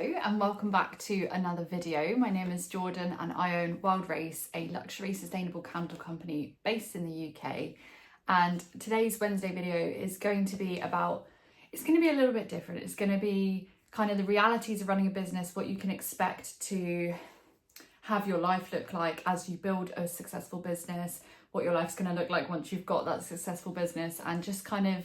And welcome back to another video. My name is Jordan and I own WILDRACE, a luxury sustainable candle company based in the UK. And today's Wednesday video is going to be about, it's going to be a little bit different. It's going to be kind of the realities of running a business, what you can expect to have your life look like as you build a successful business, what your life's going to look like once you've got that successful business, and just kind of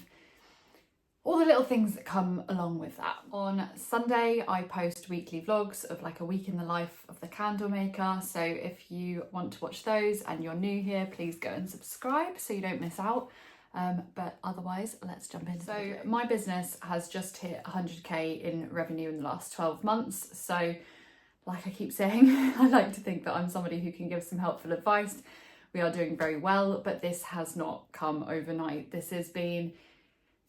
all the little things that come along with that. On Sunday, I post weekly vlogs of like a week in the life of the candle maker. So if you want to watch those and you're new here, please go and subscribe so you don't miss out. But otherwise, let's jump into the video. My business has just hit 100k in revenue in the last 12 months. So like I keep saying, I like to think that I'm somebody who can give some helpful advice. We are doing very well, but this has not come overnight. This has been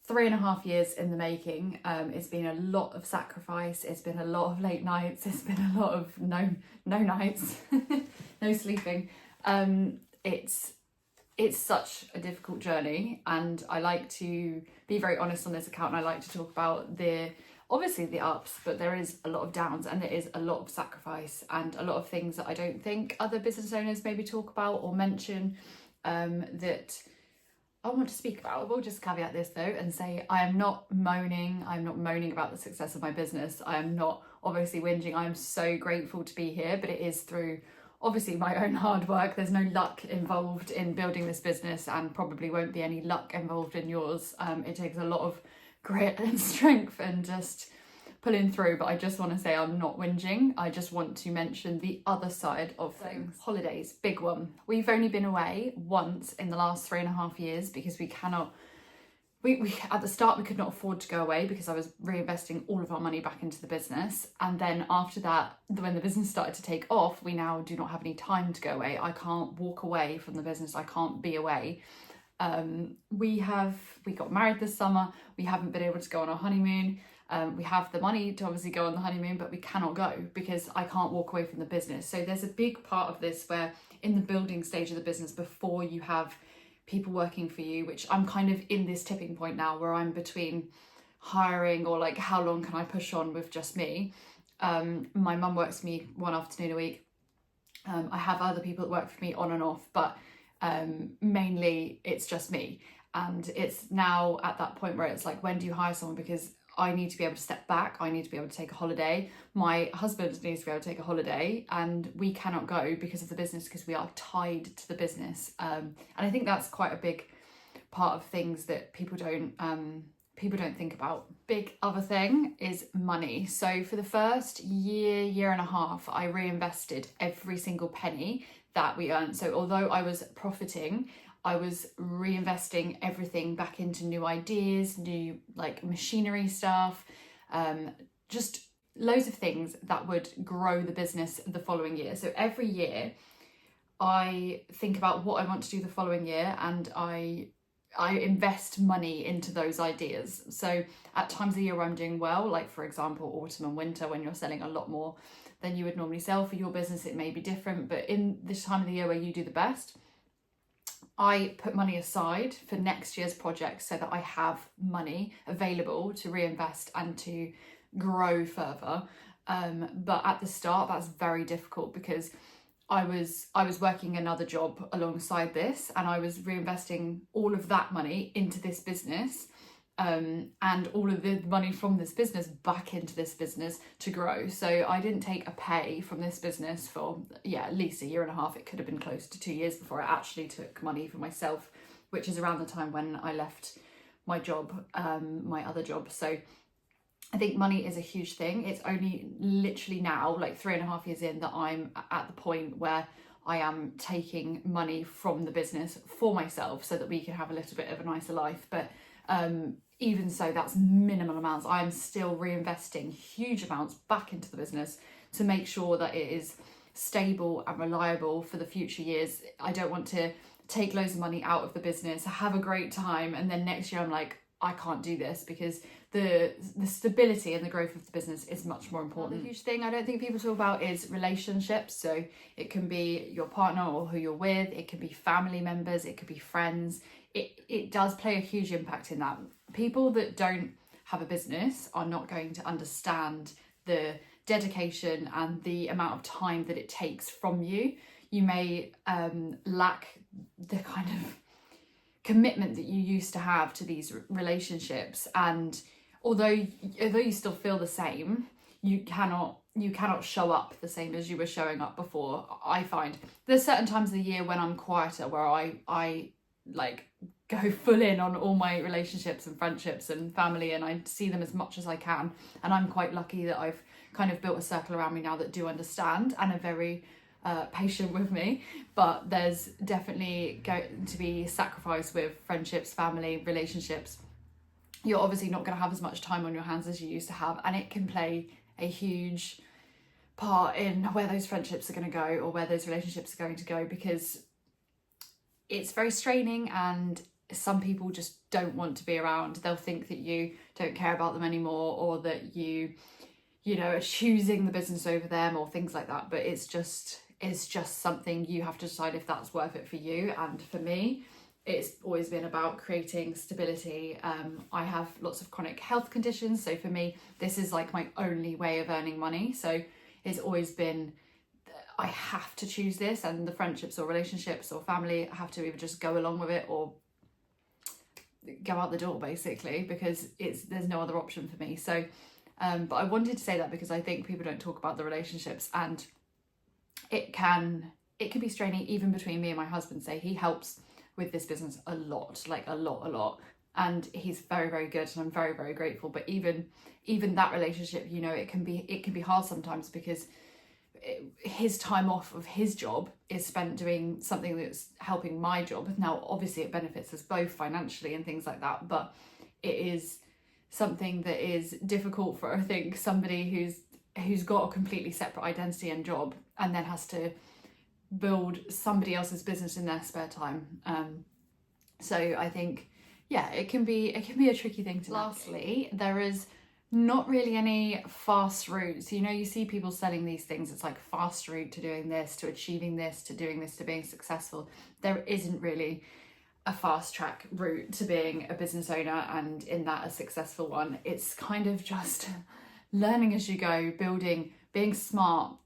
3.5 years in the making. It's been a lot of sacrifice. It's been a lot of late nights. It's been a lot of no nights, no sleeping. It's such a difficult journey, and I like to be very honest on this account. And I like to talk about obviously the ups, but there is a lot of downs, and there is a lot of sacrifice and a lot of things that I don't think other business owners maybe talk about or mention that I want to speak about. I will just caveat this though and say I am not moaning. I'm not moaning about the success of my business. I am not obviously whinging. I am so grateful to be here, but it is through obviously my own hard work. There's no luck involved in building this business, and probably won't be any luck involved in yours. It takes a lot of grit and strength and just pulling through, but I just want to say I'm not whinging. I just want to mention the other side of things. Holidays, big one. We've only been away once in the last 3.5 years because we at the start we could not afford to go away because I was reinvesting all of our money back into the business, and then after that, when the business started to take off, we now do not have any time to go away. I can't walk away from the business. I can't be away. We got married this summer. We haven't been able to go on our honeymoon. We have the money to obviously go on the honeymoon, but we cannot go because I can't walk away from the business. So there's a big part of this where in the building stage of the business, before you have people working for you, which I'm kind of in this tipping point now where I'm between hiring or like how long can I push on with just me. My mum works for me one afternoon a week. I have other people that work for me on and off, but mainly it's just me. And it's now at that point where it's like, when do you hire someone? Because I need to be able to step back. I need to be able to take a holiday. My husband needs to be able to take a holiday, and we cannot go because of the business, because we are tied to the business. And I think that's quite a big part of things that people don't think about. Big other thing is money. So for the first year and a half, I reinvested every single penny that we earned. So although I was profiting, I was reinvesting everything back into new ideas, new like machinery stuff, just loads of things that would grow the business the following year. So every year I think about what I want to do the following year, and I invest money into those ideas. So at times of the year where I'm doing well, like for example, autumn and winter, when you're selling a lot more than you would normally sell for your business, it may be different. But in this time of the year where you do the best, I put money aside for next year's projects so that I have money available to reinvest and to grow further. But at the start, that's very difficult because I was working another job alongside this, and I was reinvesting all of that money into this business, and all of the money from this business back into this business to grow. So I didn't take a pay from this business for at least 1.5 years. It could have been close to 2 years before I actually took money for myself, which is around the time when I left my job, my other job. So I think money is a huge thing. It's only literally now, like 3.5 years in, that I'm at the point where I am taking money from the business for myself so that we can have a little bit of a nicer life. But even so, that's minimal amounts. I am still reinvesting huge amounts back into the business to make sure that it is stable and reliable for the future years. I don't want to take loads of money out of the business, have a great time, and then next year I'm like, I can't do this, because the stability and the growth of the business is much more important. The huge thing I don't think people talk about is relationships. So it can be your partner or who you're with, it can be family members, it could be friends. It does play a huge impact in that. People that don't have a business are not going to understand the dedication and the amount of time that it takes from you. You may lack the kind of commitment that you used to have to these relationships, and although you still feel the same, you cannot show up the same as you were showing up before. I find there's certain times of the year when I'm quieter, where I like go full in on all my relationships and friendships and family, and I see them as much as I can, and I'm quite lucky that I've kind of built a circle around me now that do understand and are very patient with me. But there's definitely going to be sacrifice with friendships, family, relationships. You're obviously not going to have as much time on your hands as you used to have, and it can play a huge part in where those friendships are going to go or where those relationships are going to go, because it's very straining, and some people just don't want to be around. They'll think that you don't care about them anymore, or that you know, are choosing the business over them, or things like that. But it's just something you have to decide if that's worth it for you. And for me, it's always been about creating stability. I have lots of chronic health conditions, so for me, this is like my only way of earning money. So it's always been, I have to choose this, and the friendships or relationships or family have to either just go along with it or go out the door, basically, because there's no other option for me. So but I wanted to say that because I think people don't talk about the relationships, and it can be straining even between me and my husband. Say he helps with this business a lot, like a lot, and he's very, very good, and I'm very, very grateful. But even that relationship, you know, it can be hard sometimes, because his time off of his job is spent doing something that's helping my job. Now obviously it benefits us both financially and things like that, but it is something that is difficult for, I think, somebody who's got a completely separate identity and job, and then has to build somebody else's business in their spare time. So I think, yeah, it can be a tricky thing to navigate. Lastly, there is not really any fast routes. You know, you see people selling these things, it's like fast route to doing this, to achieving this, to doing this, to being successful. There isn't really a fast track route to being a business owner, and in that a successful one. It's kind of just learning as you go, building, being smart,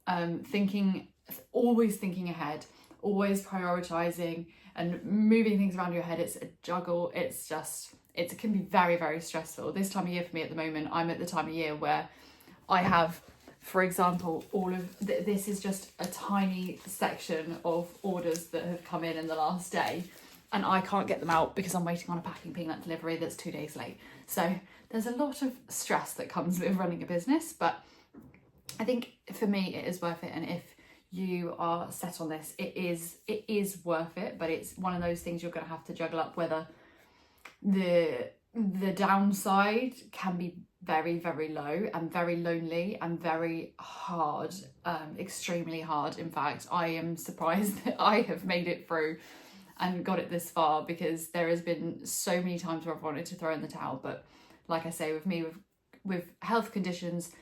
always thinking ahead, always prioritizing and moving things around your head. It's a juggle. It can be very, very stressful. This time of year for me at the moment, I'm at the time of year where I have, for example, all of this is just a tiny section of orders that have come in the last day, and I can't get them out because I'm waiting on a packing peanut delivery that's 2 days late. So there's a lot of stress that comes with running a business, but I think for me it is worth it. And if you are set on this, it is worth it. But it's one of those things you're going to have to juggle up, whether the downside can be very, very low and very lonely and very hard, extremely hard. In fact, I am surprised that I have made it through and got it this far, because there has been so many times where I've wanted to throw in the towel. But like I say, with me, with health conditions,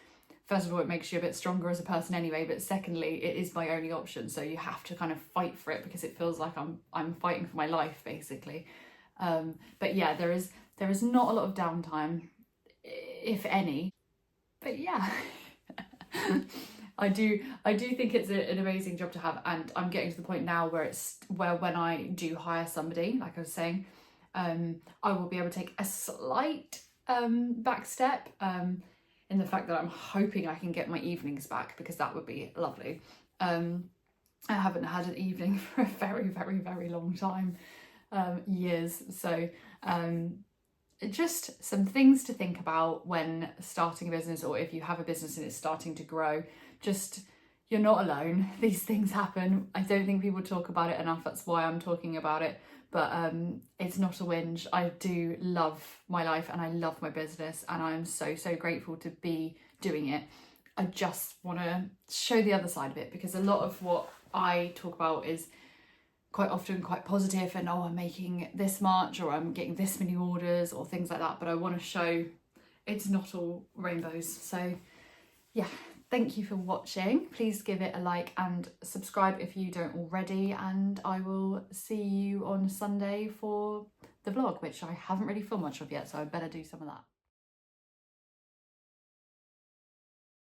first of all, it makes you a bit stronger as a person anyway, but secondly, it is my only option. So you have to kind of fight for it, because it feels like I'm fighting for my life, basically. But yeah, there is not a lot of downtime, if any. But yeah, I do think it's an amazing job to have, and I'm getting to the point now where when I do hire somebody, like I was saying, I will be able to take a slight back step in the fact that I'm hoping I can get my evenings back, because that would be lovely. I haven't had an evening for a very, very, very long time, years. So just some things to think about when starting a business, or if you have a business and it's starting to grow. Just, you're not alone. These things happen. I don't think people talk about it enough. That's why I'm talking about it. But it's not a whinge. I do love my life and I love my business, and I'm so, so grateful to be doing it. I just want to show the other side of it, because a lot of what I talk about is quite often quite positive, and I'm making this much, or I'm getting this many orders, or things like that. But I want to show it's not all rainbows. So yeah, thank you for watching. Please give it a like and subscribe if you don't already, and I will see you on Sunday for the vlog, which I haven't really filmed much of yet, so I better do some of that.